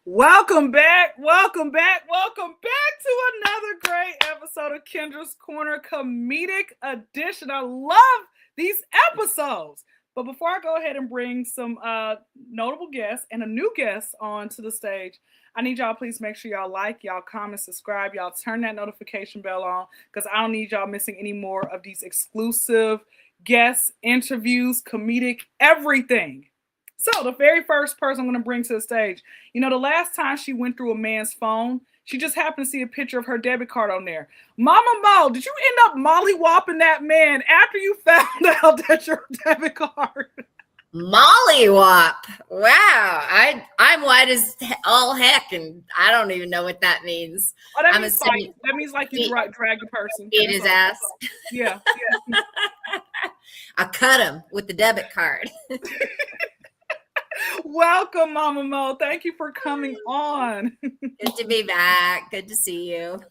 Welcome back to another great episode of Kyndra's Corner Comedic Edition. I love these episodes. But before I go ahead and bring some notable guests and a new guest onto the stage, I need y'all please make sure y'all like, y'all comment, subscribe, y'all turn that notification bell on because I don't need y'all missing any more of these exclusive guests, interviews, comedic, everything. So the very first person I'm going to bring to the stage, the last time she went through a man's phone, she just happened to see a picture of her debit card on there. Mama Mo, did you end up molly-whopping that man after you found out that your debit card? Mollywop. Wow. I'm white as all heck, and I don't even know what that means. Oh, that means fight. That means like you drag the person. Beat his ass. Yeah. I cut him with the debit card. Welcome, Mama Mo. Thank you for coming on. Good to be back. Good to see you.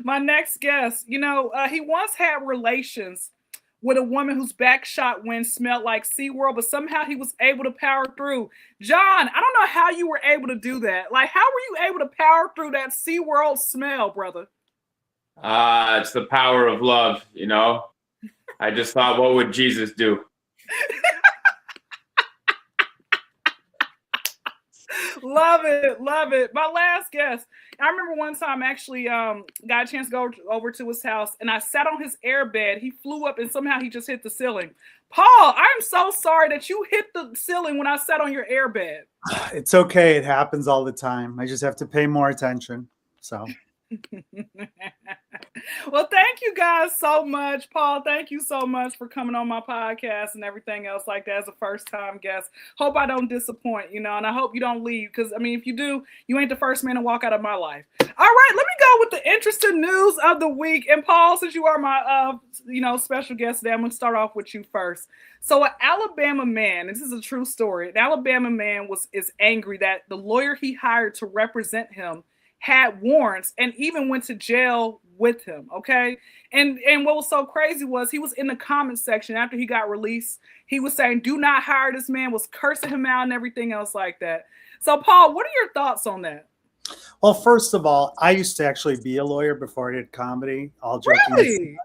My next guest, he once had relations with a woman whose back shot wind smelled like SeaWorld, but somehow he was able to power through. John, I don't know how you were able to do that. Like, how were you able to power through that SeaWorld smell, brother? It's the power of love, I just thought, what would Jesus do? Love it. My last guest, I remember one time actually got a chance to go over to his house and I sat on his airbed. He flew up and somehow he just hit the ceiling. Paul, I'm so sorry that you hit the ceiling when I sat on your airbed. It's okay. It happens all the time. I just have to pay more attention. So. Well, thank you guys so much. Paul, thank you so much for coming on my podcast and everything else like that as a first-time guest. Hope I don't disappoint, and I hope you don't leave because, if you do, you ain't the first man to walk out of my life. All right, let me go with the interesting news of the week. And Paul, since you are my, special guest today, I'm going to start off with you first. So an Alabama man, and this is a true story, an Alabama man is angry that the lawyer he hired to represent him had warrants and even went to jail with him, okay? And what was so crazy was he was in the comment section after he got released. He was saying, do not hire this man, was cursing him out and everything else like that. So, Paul, what are your thoughts on that? Well, first of all, I used to actually be a lawyer before I did comedy. All joking. Really?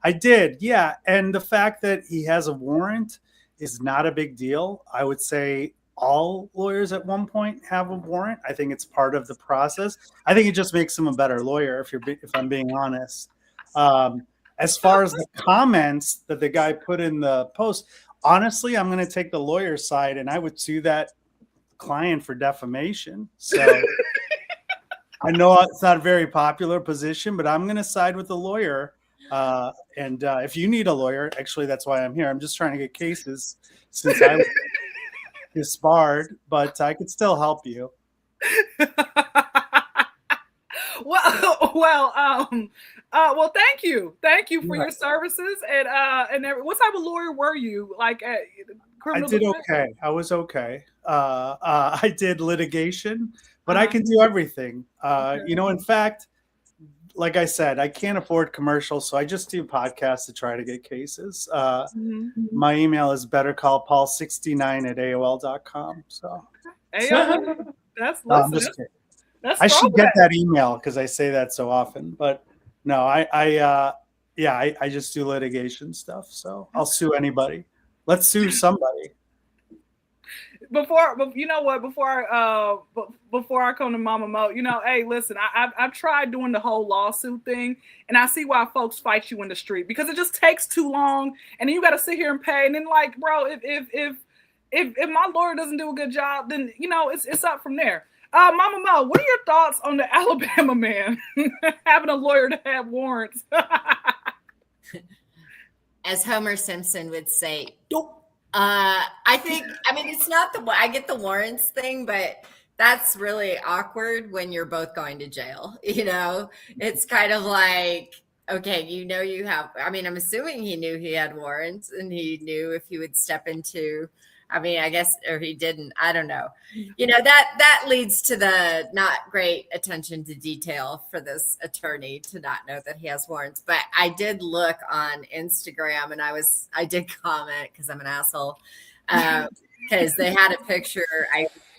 I did, yeah. And the fact that he has a warrant is not a big deal. I would say all lawyers at one point have a warrant. I think it's part of the process. I think it just makes him a better lawyer, if I'm being honest. As far as the comments that the guy put in the post, honestly, I'm going to take the lawyer's side, and I would sue that client for defamation. So I know it's not a very popular position, but I'm going to side with the lawyer. And if you need a lawyer, actually, that's why I'm here. I'm just trying to get cases since I was disbarred, but I could still help you. Well, thank you for your services. And what type of lawyer were you? Like, criminal? I did okay. I was okay. I did litigation, but I can do everything. In fact, like I said, I can't afford commercials, so I just do podcasts to try to get cases. My email is bettercallpaul69@AOL.com. So that's I should get that email because I say that so often. But no, I just do litigation stuff. So I'll sue anybody. Let's sue somebody. Before I come to Mama Mo, hey, listen, I've tried doing the whole lawsuit thing, and I see why folks fight you in the street because it just takes too long, and then you got to sit here and pay, and then like, bro, if my lawyer doesn't do a good job, then it's up from there. Mama Mo, what are your thoughts on the Alabama man having a lawyer to have warrants? As Homer Simpson would say, dope. I think, it's not I get the warrants thing, but that's really awkward when you're both going to jail. It's kind of like, okay, you have, I'm assuming he knew he had warrants and he knew if he would step into, I guess, or he didn't, I don't know. That leads to the not great attention to detail for this attorney to not know that he has warrants. But I did look on Instagram and I did comment because I'm an asshole. Because they had a picture.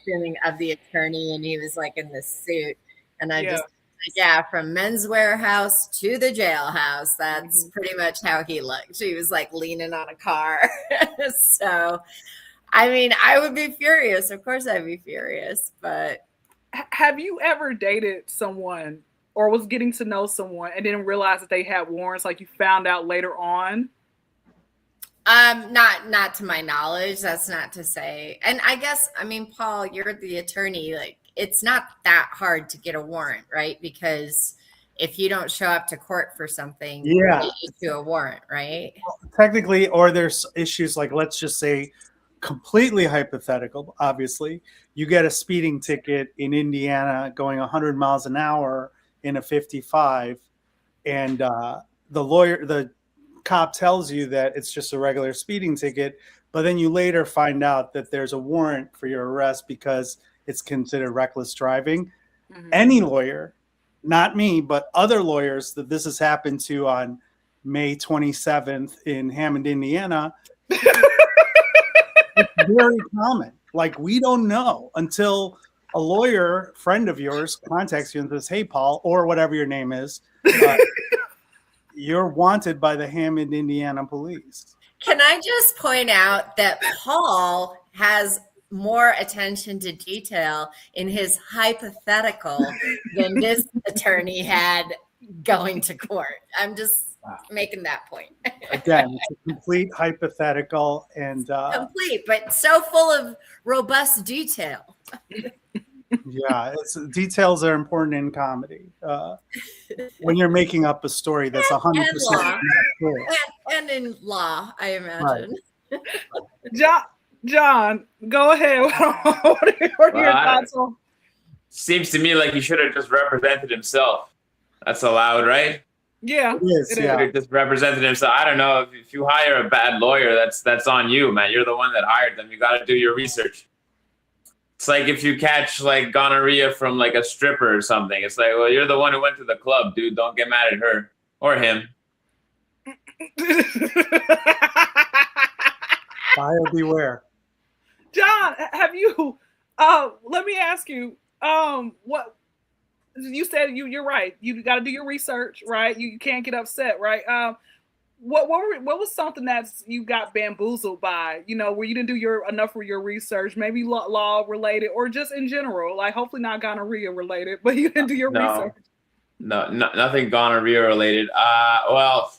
costuming of the attorney, and he was like in this suit, and I Yeah. just yeah, from Men's Warehouse to the jailhouse. That's pretty much how he looked. He was like leaning on a car. So, I mean, I would be furious. Of course, I'd be furious. But Have you ever dated someone or was getting to know someone and didn't realize that they had warrants? Like you found out later on? not to my knowledge. That's not to say. And I guess, I mean, Paul, you're the attorney. Like, it's not that hard to get a warrant, right? Because if you don't show up to court for something, Yeah. you issue a warrant, right? Technically, or there's issues like, let's just say, completely hypothetical, obviously, you get a speeding ticket in Indiana going 100 miles an hour in a 55, and the cop tells you that it's just a regular speeding ticket, but then you later find out that there's a warrant for your arrest because it's considered reckless driving. Any lawyer, not me, but other lawyers that this has happened to on May 27th in Hammond, Indiana, it's very common. Like, we don't know until a lawyer friend of yours contacts you and says, hey, Paul, or whatever your name is, you're wanted by the Hammond, Indiana police. Can I just point out that Paul has more attention to detail in his hypothetical than this attorney had going to court? I'm just making that point. Again, it's a complete hypothetical and complete, but so full of robust detail. yeah, details are important in comedy. When you're making up a story that's 100% not true. And in law, I imagine. Right. John, go ahead. What are your thoughts on? Seems to me like he should have just represented himself. That's allowed, right? Yeah, It is, Should have just represented himself. I don't know. If you hire a bad lawyer, that's on you, man. You're the one that hired them. You got to do your research. It's like if you catch like gonorrhea from like a stripper or something. It's like, well, you're the one who went to the club, dude. Don't get mad at her or him. Buyer beware. John, have you? Let me ask you. What you said? You're right. You got to do your research, right? You can't get upset, right? What was something that you got bamboozled by? You know, where you didn't do enough for your research, maybe law related, or just in general, like hopefully not gonorrhea related, but you didn't do your research. No, nothing gonorrhea related. Well,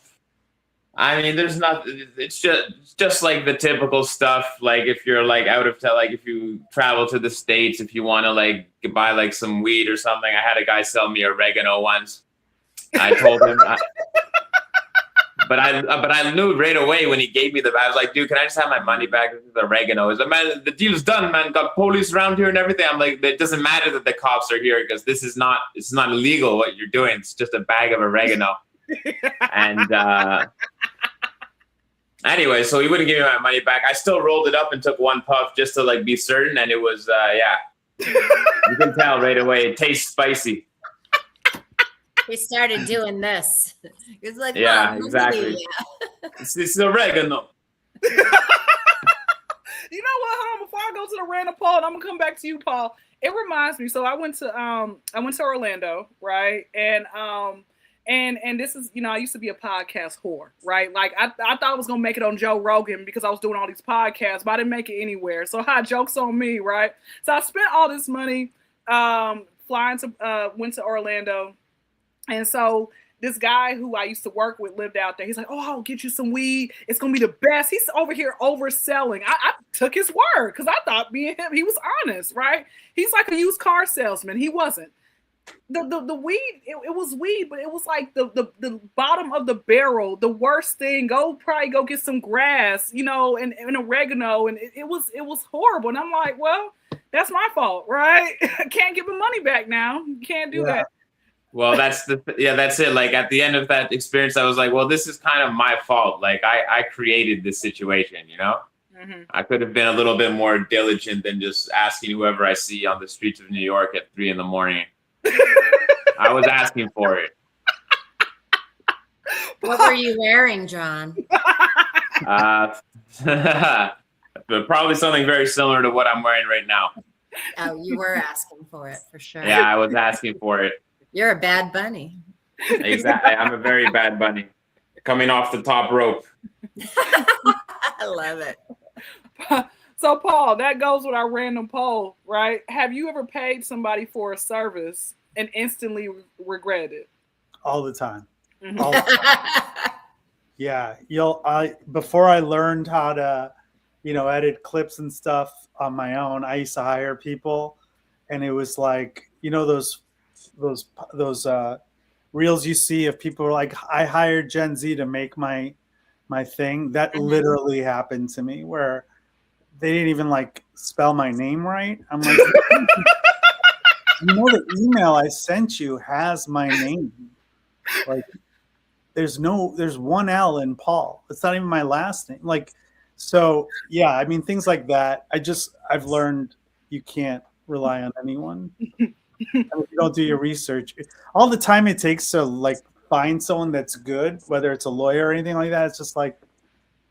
I mean, there's not. It's just like the typical stuff. Like if you're like out of town, like if you travel to the States, if you want to like buy like some weed or something. I had a guy sell me oregano once. I told him, but I knew right away when he gave me I was like, dude, can I just have my money back? This is oregano. He's like, man, the deal's done, man. Got police around here and everything. I'm like, it doesn't matter that the cops are here because it's not illegal what you're doing. It's just a bag of oregano. And anyway, so he wouldn't give me my money back. I still rolled it up and took one puff just to like be certain, and it was yeah. You can tell right away. It tastes spicy. He started doing this. He's like, yeah, exactly. It's oregano. You know what? Hold on, before I go to the random Paul, and I'm gonna come back to you, Paul. It reminds me. So I went to Orlando, right? And this is, you know, I used to be a podcast whore, right? Like I thought I was gonna make it on Joe Rogan because I was doing all these podcasts, but I didn't make it anywhere. So joke's on me, right? So I spent all this money went to Orlando. And so this guy who I used to work with lived out there. He's like, oh, I'll get you some weed. It's going to be the best. He's over here overselling. I took his word because I thought me and him, he was honest, right? He's like a used car salesman. He wasn't. The weed, it was weed, but it was like the bottom of the barrel, the worst thing. Probably go get some grass, you know, and oregano. And it was horrible. And I'm like, well, that's my fault, right? I can't get my money back now. Can't do that. Well, that's it. Like at the end of that experience, I was like, well, this is kind of my fault. Like I created this situation, you know? Mm-hmm. I could have been a little bit more diligent than just asking whoever I see on the streets of New York at 3 a.m. I was asking for it. What were you wearing, John? But probably something very similar to what I'm wearing right now. Oh, you were asking for it for sure. Yeah, I was asking for it. You're a bad bunny. Exactly. I'm a very bad bunny. Coming off the top rope. I love it. So, Paul, that goes with our random poll, right? Have you ever paid somebody for a service and instantly regret it? All the time. All the time. Yeah. Before I learned how to, edit clips and stuff on my own, I used to hire people, and it was like, those reels you see of people like, I hired Gen Z to make my thing. That literally happened to me, where they didn't even like spell my name right. I'm like, the email I sent you has my name. Like, there's one L in Paul. It's not even my last name. Like, so yeah, I mean, things like that. I've learned you can't rely on anyone. And if you don't do your research, all the time it takes to like find someone that's good, whether it's a lawyer or anything like that, it's just like,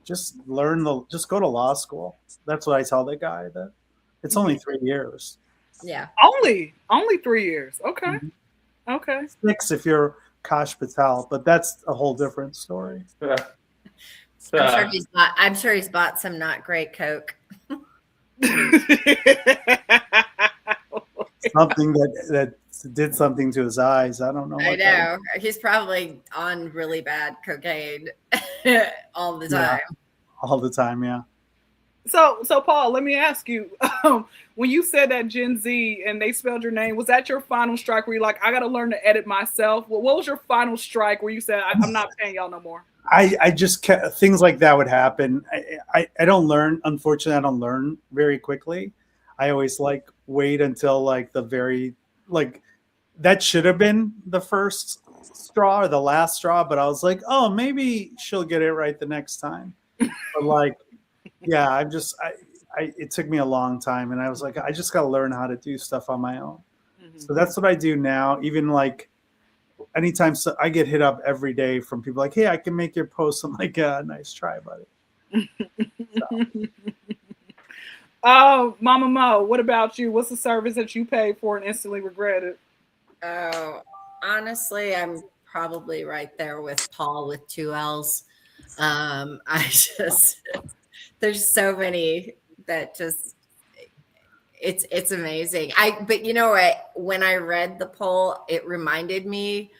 just go to law school. That's what I tell the guy, that it's only 3 years. Yeah. Only 3 years. Okay. Mm-hmm. Okay. 6 if you're Kash Patel, but that's a whole different story. I'm sure he's bought some not great Coke. Something that did something to his eyes. I don't know. I know. He's probably on really bad cocaine all the time. Yeah, all the time, yeah. So Paul, let me ask you, when you said that Gen Z and they spelled your name, was that your final strike where you're like, I got to learn to edit myself? What was your final strike where you said, I'm not paying y'all no more? I just kept, things like that would happen. I don't learn. Unfortunately, I don't learn very quickly. I always like wait until like the very, like, that should have been the first straw or the last straw, but I was like, oh, maybe she'll get it right the next time. But like, yeah, it took me a long time, and I was like, I just got to learn how to do stuff on my own. Mm-hmm. So that's what I do now. Even like anytime I get hit up every day from people like, hey, I can make your post. I'm like, yeah, nice try, buddy. Oh, Mama Mo, what about you? What's the service that you paid for and instantly regretted? Oh, honestly, I'm probably right there with Paul with 2 L's. There's so many that just, it's amazing. But you know what? When I read the poll, it reminded me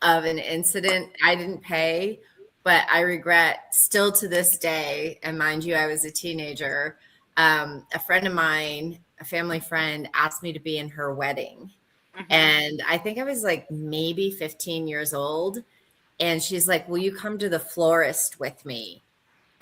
of an incident. I didn't pay, but I regret still to this day. And mind you, I was a teenager. A friend of mine, a family friend, asked me to be in her wedding. Mm-hmm. And I think I was like maybe 15 years old. And she's like, will you come to the florist with me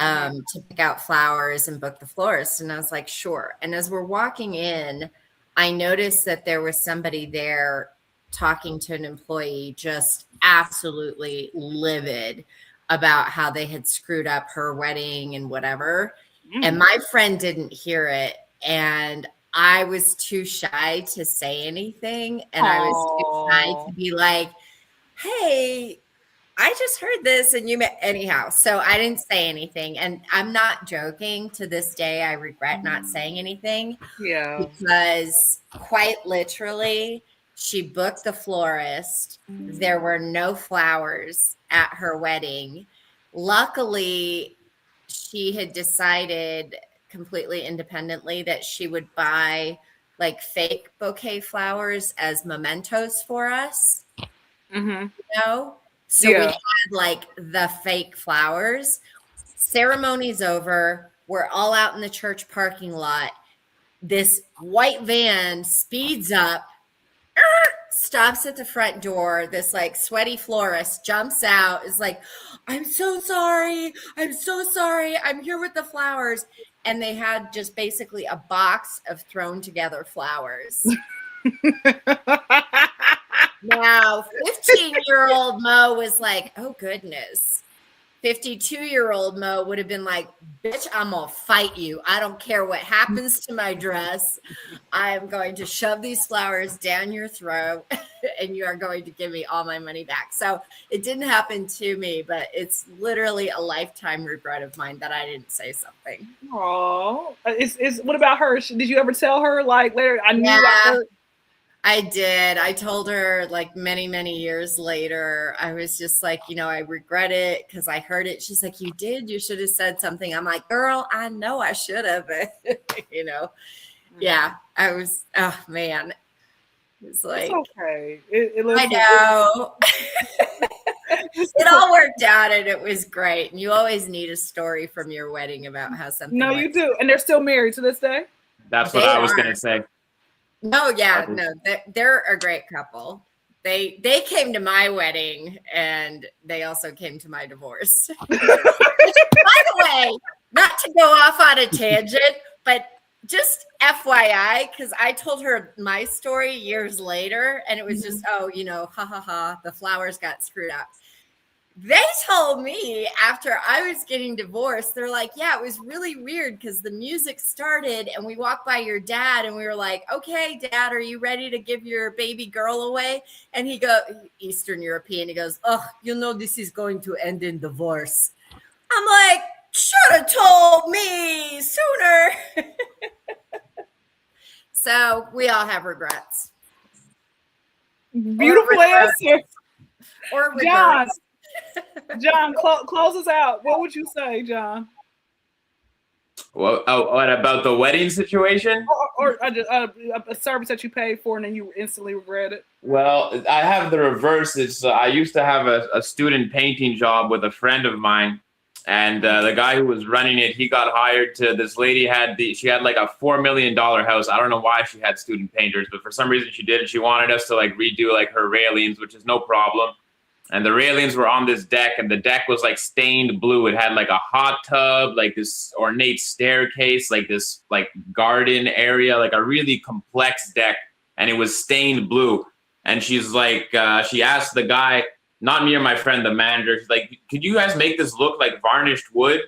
to pick out flowers and book the florist? And I was like, sure. And as we're walking in, I noticed that there was somebody there talking to an employee, just absolutely livid about how they had screwed up her wedding and whatever. And my friend didn't hear it. And I was too shy to say anything. And I was too shy to be like, hey, I just heard this and anyhow. So I didn't say anything. And I'm not joking. To this day, I regret not saying anything. Yeah. Because quite literally, she booked the florist. There were no flowers at her wedding. Luckily, she had decided completely independently that she would buy like fake bouquet flowers as mementos for us. Mm-hmm. So we had like the fake flowers. Ceremony's over. We're all out in the church parking lot. This white van speeds up, stops at the front door. This like sweaty florist jumps out, is like, I'm so sorry. I'm here with the flowers. And they had just basically a box of thrown together flowers. Now, 15-year-old Mo was like, oh, goodness. 52-year-old Mo would have been like, bitch, I'm going to fight you. I don't care what happens to my dress. I am going to shove these flowers down your throat and you are going to give me all my money back. So it didn't happen to me, but it's literally a lifetime regret of mine that I didn't say something. Oh, what about her? Did you ever tell her like later? I knew I did. I told her like many, many years later. I was just like, I regret it because I heard it. She's like, you did? You should have said something. I'm like, girl, I know I should have. Yeah, I was, oh man. It's like, it's okay. I know. It all worked out and it was great. And you always need a story from your wedding about how something No, you do. And they're still married to this day? That's what I was going to say. No, yeah, no, they're a great couple. They came to my wedding and they also came to my divorce. By the way, not to go off on a tangent, but just FYI, because I told her my story years later and it was just, ha ha ha, the flowers got screwed up. They told me after I was getting divorced, they're like, yeah, it was really weird because the music started and we walked by your dad and we were like, okay, Dad, are you ready to give your baby girl away? And he goes, Eastern European, he goes, oh, this is going to end in divorce. I'm like, should have told me sooner. So we all have regrets. Beautiful answer. Or regrets. John, close us out. What would you say, John? Well, what about the wedding situation? Or a service that you paid for and then you instantly regret it? Well, I have the reverse. I used to have a student painting job with a friend of mine, and the guy who was running it, he got hired to, this lady she had like a $4 million house. I don't know why she had student painters, but for some reason she did. She wanted us to like redo like her railings, which is no problem. And the railings were on this deck, and the deck was like stained blue. It had like a hot tub, like this ornate staircase, like this like garden area, like a really complex deck, and it was stained blue. And she's like, she asked the guy, not me or my friend, the manager, she's like, could you guys make this look like varnished wood?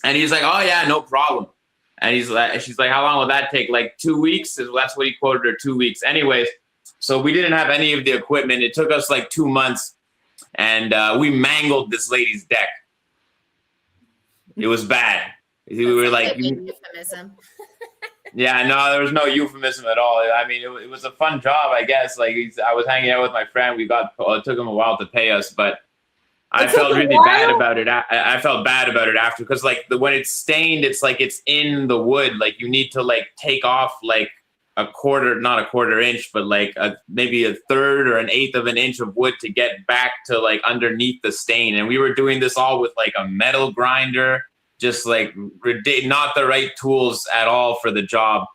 And he's like, oh yeah, no problem. And she's like, how long will that take? Like 2 weeks? That's what he quoted her, 2 weeks. Anyways, so we didn't have any of the equipment. It took us like 2 months, and we mangled this lady's deck. It was bad. We were like, euphemism. Yeah, no, there was no euphemism at all. I mean, it was a fun job, I guess. Like I was hanging out with my friend. It took him a while to pay us, but I felt really bad about it. I felt bad about it after, because like when it's stained, it's like it's in the wood. Like you need to like take off like not a quarter inch, but like maybe a third or an eighth of an inch of wood to get back to like underneath the stain. And we were doing this all with like a metal grinder, just like not the right tools at all for the job.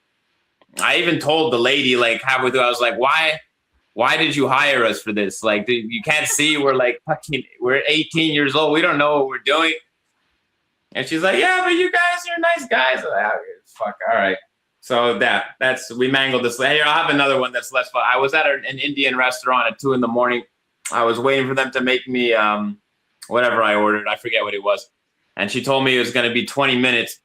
I even told the lady like halfway through, I was like, why did you hire us for this? Like, you can't see we're 18 years old. We don't know what we're doing. And she's like, yeah, but you guys are nice guys. I'm like, fuck, all right. So we mangled this. Hey, I'll have another one that's less fun. I was at an Indian restaurant at 2 a.m. I was waiting for them to make me whatever I ordered. I forget what it was. And she told me it was going to be 20 minutes.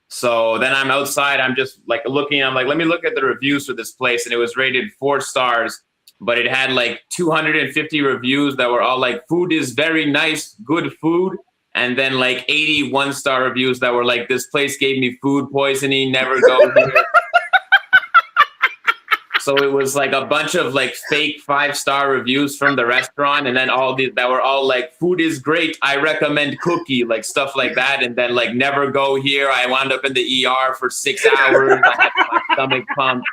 So then I'm outside. I'm just like looking. I'm like, let me look at the reviews for this place. And it was rated 4 stars, but it had like 250 reviews that were all like, food is very nice, good food. And then like 80 one-star reviews that were like, this place gave me food poisoning, never go here. So it was like a bunch of like fake 5-star reviews from the restaurant. And then that were all like, food is great, I recommend cookie, like stuff like that. And then like, never go here. I wound up in the ER for 6 hours. I had my stomach pumped.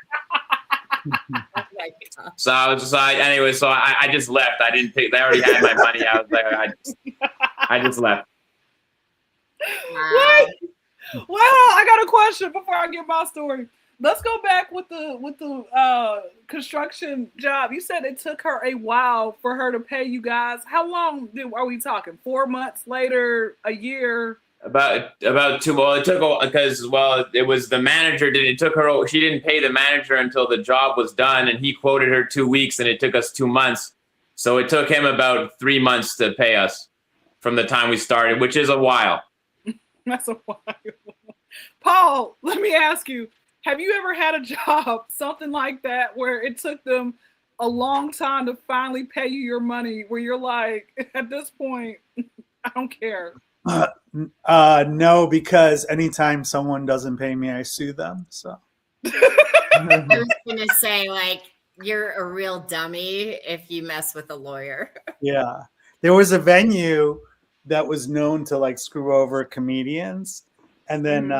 So I just left. I didn't pick. They already had my money. I was like, I just left. Wait. Well, I got a question before I get my story. Let's go back with the construction job. You said it took her a while for her to pay you guys. How long are we talking? 4 months later, a year? About 2. Well, it took because it was the manager. It took her. She didn't pay the manager until the job was done, and he quoted her 2 weeks, and it took us 2 months. So it took him about 3 months to pay us from the time we started, which is a while. That's a while. Paul, let me ask you. Have you ever had a job, something like that, where it took them a long time to finally pay you your money where you're like, at this point, I don't care? No, because anytime someone doesn't pay me, I sue them. So I was gonna say, like, you're a real dummy if you mess with a lawyer. yeah, there was a venue that was known to like screw over comedians, and then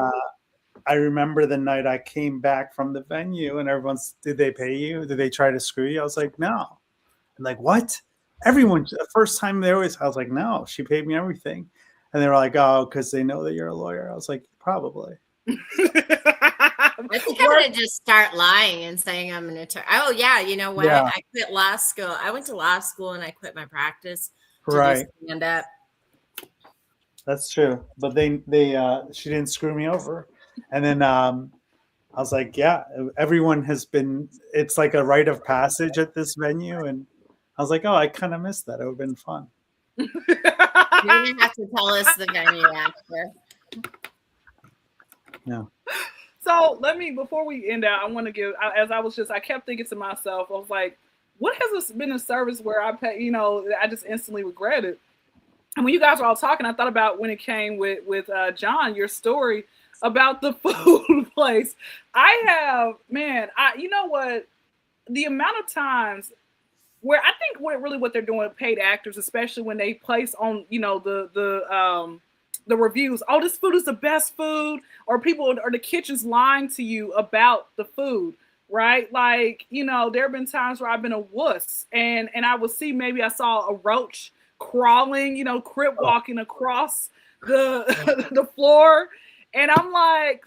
I remember the night I came back from the venue and everyone's, did they pay you? Did they try to screw you? I was like, no. I'm like, what? Everyone, the first time I was like, no, she paid me everything. And they were like, oh, because they know that you're a lawyer. I was like, probably. I think I'm going to just start lying and saying I'm an attorney. Oh, yeah. You know what? Yeah. I quit law school. I went to law school and I quit my practice to Right. do stand-up. That's true. But she didn't screw me over. And then I was like, yeah, everyone has been, it's like a rite of passage at this venue. And I was like, oh, I kind of missed that. It would have been fun. You're going to have to tell us the venue after. Yeah. So before we end out, I want to give, I kept thinking to myself, I was like, what has been a service where I pay, I just instantly regretted? And when you guys were all talking, I thought about when it came with John, your story about the food place. You know what? The amount of times where I think what they're doing with paid actors, especially when they place on, the reviews, oh, this food is the best food, or the kitchen's lying to you about the food, right? Like, there have been times where I've been a wuss and I would see, maybe I saw a roach crawling, crip walking across the floor. And I'm like,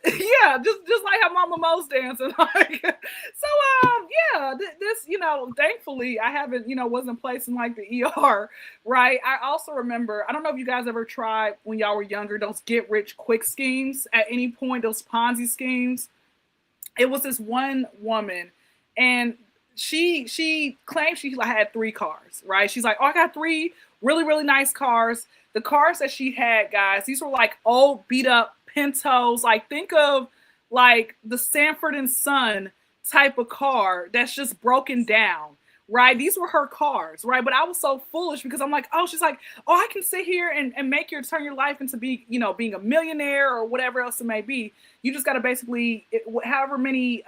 yeah, just like how Mama Mo's dancing. Like, this, thankfully I haven't, wasn't placed in like the ER, right? I also remember, I don't know if you guys ever tried when y'all were younger, those get rich quick schemes at any point, those Ponzi schemes. It was this one woman and she claimed she had 3 cars, right? She's like, oh, I got 3 really, really nice cars. The cars that she had, guys, these were like old beat up Pintos. Like, think of like the Sanford and Son type of car that's just broken down, right? These were her cars, right? But I was so foolish because I'm like, oh, she's like, oh, I can sit here and turn your life into being a millionaire or whatever else it may be. You just got to basically, however many,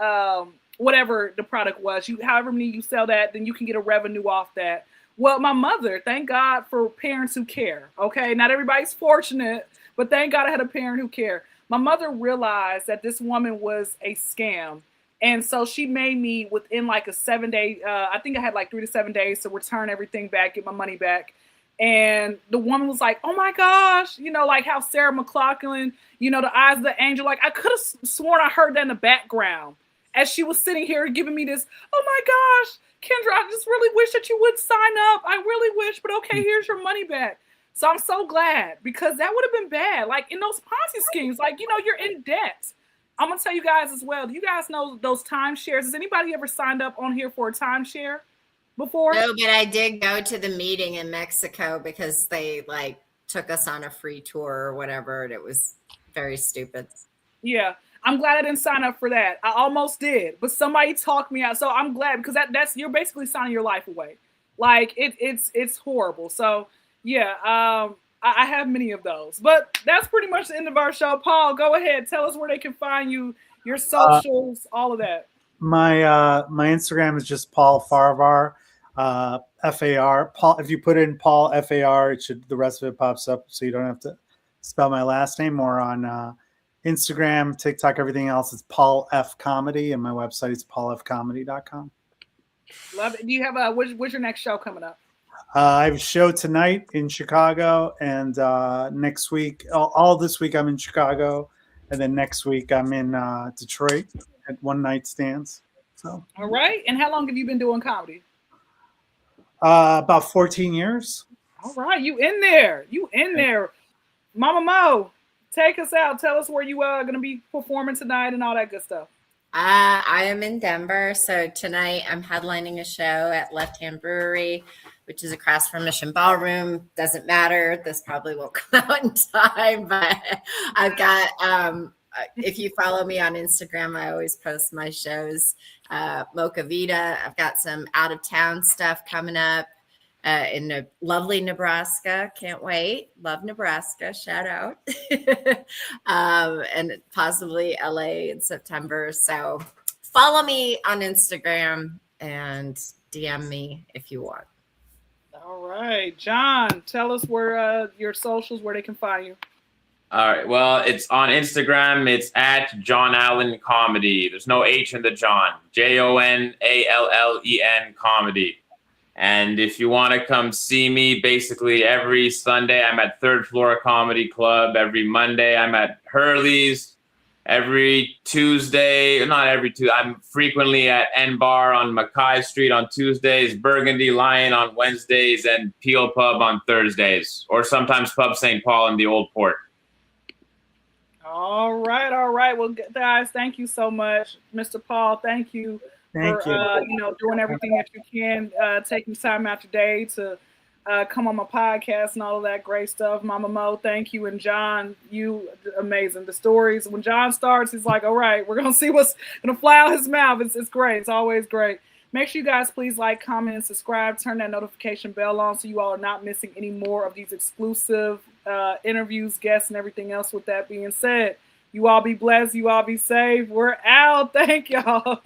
whatever the product was, however many you sell that, then you can get a revenue off that. Well, my mother, thank God for parents who care. Okay, not everybody's fortunate, but thank God I had a parent who cared. My mother realized that this woman was a scam. And so she made me within like a 7-day, I think I had like 3 to 7 days to return everything back, get my money back. And the woman was like, oh my gosh, like how Sarah McLachlan, the eyes of the angel, like I could have sworn I heard that in the background as she was sitting here giving me this, oh my gosh, Kyndra, I just really wish that you would sign up. I really wish, but okay, here's your money back. So I'm so glad, because that would have been bad. Like in those Ponzi schemes, like, you're in debt. I'm going to tell you guys as well. Do you guys know those timeshares? Has anybody ever signed up on here for a timeshare before? No, but I did go to the meeting in Mexico because they like took us on a free tour or whatever. And it was very stupid. Yeah. I'm glad I didn't sign up for that. I almost did, but somebody talked me out. So I'm glad, because that's you're basically signing your life away. Like it's horrible. So yeah, I have many of those. But that's pretty much the end of our show. Paul, go ahead. Tell us where they can find you, your socials, all of that. My Instagram is just Paul Farvar, FAR. Paul. If you put in Paul FAR, the rest of it pops up, so you don't have to spell my last name. Or on Instagram, TikTok, everything else is Paul F Comedy, and my website is paulfcomedy.com. Love it. Do you have what's your next show coming up? I have a show tonight in Chicago, and next week, all this week I'm in Chicago, and then next week I'm in Detroit at One Night Stands. So, all right. And how long have you been doing comedy? About 14 years. All right, you in there? Mama Mo, take us out. Tell us where you are going to be performing tonight and all that good stuff. I am in Denver. So tonight I'm headlining a show at Left Hand Brewery, which is across from Mission Ballroom. Doesn't matter. This probably won't come out in time, but I've got if you follow me on Instagram, I always post my shows. Mocha Vita. I've got some out of town stuff coming up in lovely Nebraska. Can't wait. Love Nebraska. Shout out. And possibly LA in September. So follow me on Instagram and DM me if you want. All right, John, tell us where your socials, where they can find you. All right. Well, it's on Instagram. It's at John Allen Comedy. There's no H in the John. JONALLEN Comedy. And if you want to come see me, basically every Sunday I'm at Third Floor Comedy Club. Every Monday I'm at Hurley's. Every Tuesday, not every Tuesday, I'm frequently at N Bar on Mackay Street on Tuesdays, Burgundy Lion on Wednesdays, and Peel Pub on Thursdays, or sometimes Pub St. Paul in the Old Port. All right. Well, guys, thank you so much, Mr. Paul. Thank you for doing everything that you can, taking time out your day to come on my podcast and all of that great stuff. Mama Mo, thank you. And John, you amazing. The stories, when John starts, he's like, all right, we're going to see what's going to fly out his mouth. It's great. It's always great. Make sure you guys please like, comment, and subscribe. Turn that notification bell on so you all are not missing any more of these exclusive interviews, guests, and everything else. With that being said, you all be blessed. You all be safe. We're out. Thank y'all.